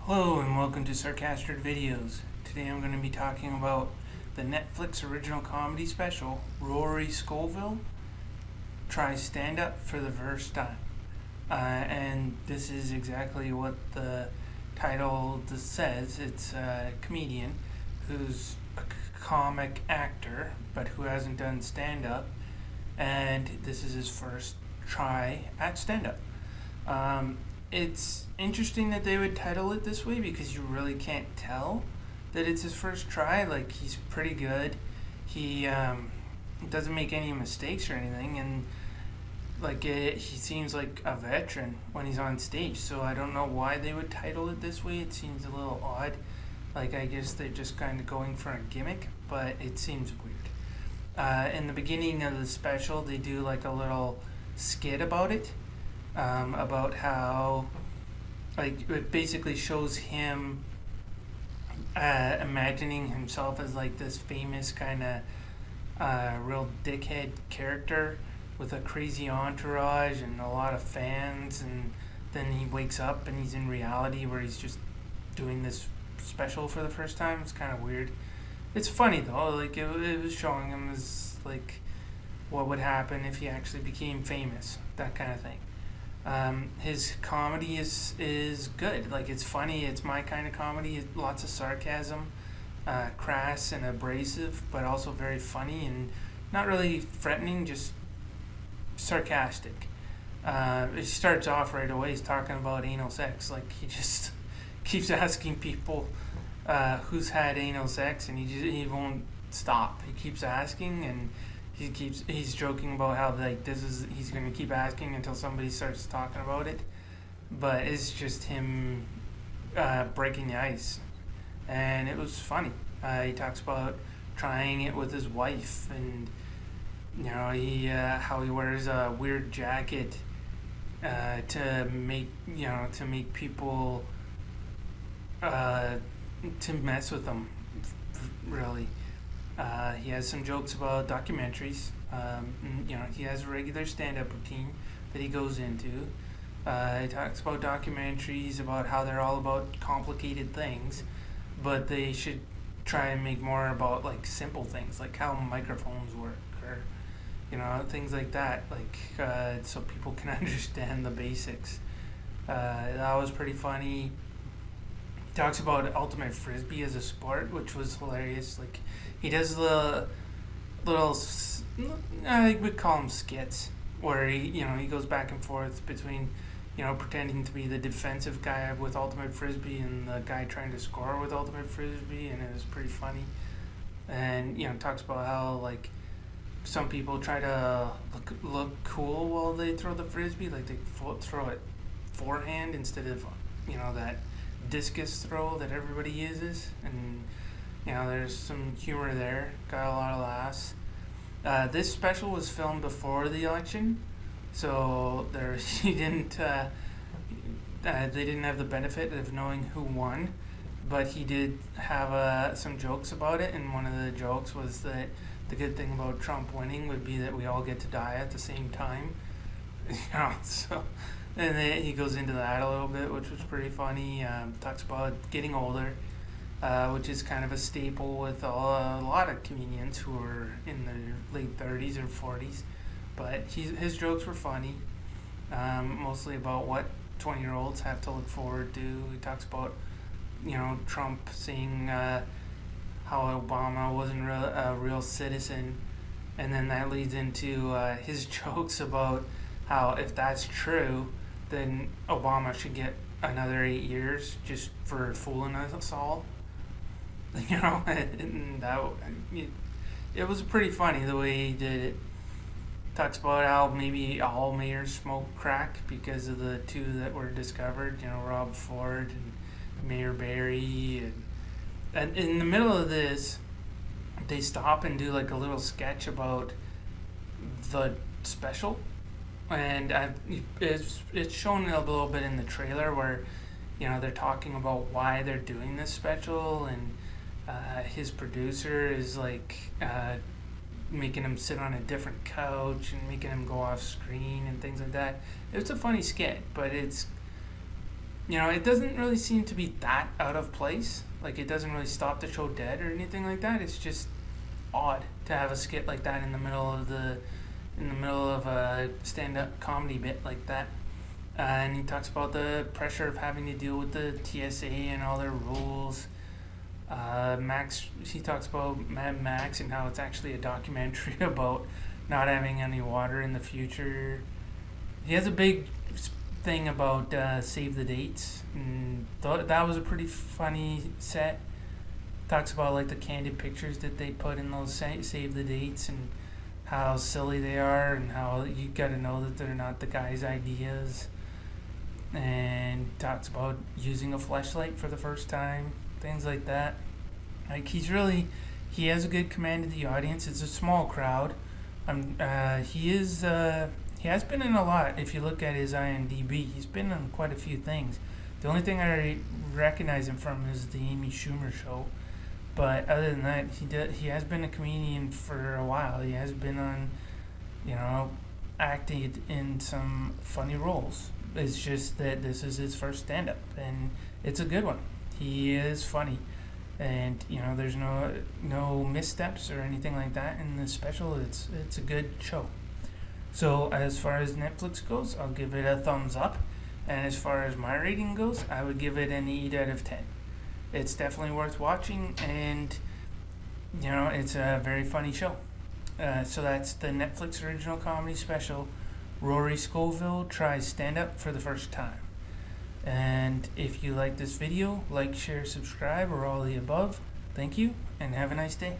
Hello and welcome to Sarcastic Videos. Today I'm going to be talking about the Netflix original comedy special, Rory Scovel Tries Stand-Up for the first time. And this is exactly what the title says. It's a comedian who's a comic actor, but who hasn't done stand-up. And this is his first try at stand-up. It's interesting that they would title it this way because you really can't tell that it's his first try. Like, he's pretty good. He doesn't make any mistakes or anything, and he seems like a veteran when he's on stage. So I don't know why they would title it this way. It seems a little odd. Like, I guess they're just kind of going for a gimmick, but it seems weird. In the beginning of the special, they do like a little skit about it. About how, like, it basically shows him imagining himself as like this famous kind of real dickhead character with a crazy entourage and a lot of fans, and then he wakes up and he's in reality where he's just doing this special for the first time. It's kind of weird. It's funny though. Like, it was showing him as like what would happen if he actually became famous, that kind of thing. His comedy is good. Like, it's funny. It's my kind of comedy. Lots of sarcasm, crass and abrasive, but also very funny and not really threatening, just sarcastic. It starts off right away. He's talking about anal sex. Like, he just keeps asking people who's had anal sex, and he won't stop. He keeps asking, and he's joking about how, like, he's gonna keep asking until somebody starts talking about it, but it's just him breaking the ice, and it was funny. He talks about trying it with his wife, and how he wears a weird jacket to make people to mess with them, really. He has some jokes about documentaries. He has a regular stand-up routine that he goes into. He talks about documentaries, about how they're all about complicated things, but they should try and make more about like simple things, like how microphones work, or things like that, like so people can understand the basics. That was pretty funny. He talks about ultimate frisbee as a sport, which was hilarious. Like, he does the little, I would call them skits, where he goes back and forth between pretending to be the defensive guy with ultimate frisbee and the guy trying to score with ultimate frisbee, and it was pretty funny. And talks about how, like, some people try to look cool while they throw the frisbee, like they throw it forehand instead of that discus throw that everybody uses, and there's some humor there. Got a lot of laughs. This special was filmed before the election, so they didn't have the benefit of knowing who won, but he did have some jokes about it, and one of the jokes was that the good thing about Trump winning would be that we all get to die at the same time. So. And then he goes into that a little bit, which was pretty funny. Talks about getting older, which is kind of a staple with a lot of comedians who are in their late 30s or 40s. But his jokes were funny, mostly about what 20-year-olds have to look forward to. He talks about, Trump saying how Obama wasn't a real citizen. And then that leads into his jokes about how, if that's true, then Obama should get another 8 years just for fooling us all. And it was pretty funny the way he did it. Talks about how maybe all mayors smoke crack because of the two that were discovered, Rob Ford and Mayor Barry. And in the middle of this, they stop and do like a little sketch about the special. And it's shown a little bit in the trailer where, they're talking about why they're doing this special, and his producer is like making him sit on a different couch and making him go off screen and things like that. It's a funny skit, but it's it doesn't really seem to be that out of place. Like, it doesn't really stop the show dead or anything like that. It's just odd to have a skit like that in the middle of a stand-up comedy bit like that. And he talks about the pressure of having to deal with the TSA and all their rules. Max, he talks about Mad Max and how it's actually a documentary about not having any water in the future. He has a big thing about save the dates, and that was a pretty funny set. Talks about like the candid pictures that they put in those save the dates and how silly they are, and how you got to know that they're not the guy's ideas. And talks about using a fleshlight for the first time, things like that. Like, he has a good command of the audience. It's a small crowd. He has been in a lot. If you look at his IMDb, he's been on quite a few things. The only thing I recognize him from is the Amy Schumer show. But other than that, he has been a comedian for a while. He has been on, acted in some funny roles. It's just that this is his first stand-up, and it's a good one. He is funny, and there's no missteps or anything like that in the special. It's a good show. So as far as Netflix goes, I'll give it a thumbs up, and as far as my rating goes, I would give it an 8 out of 10. It's definitely worth watching, and it's a very funny show. So that's the Netflix original comedy special, Rory Scovel Tries Stand-Up for the First Time. And if you like this video, like, share, subscribe, or all the above. Thank you, and have a nice day.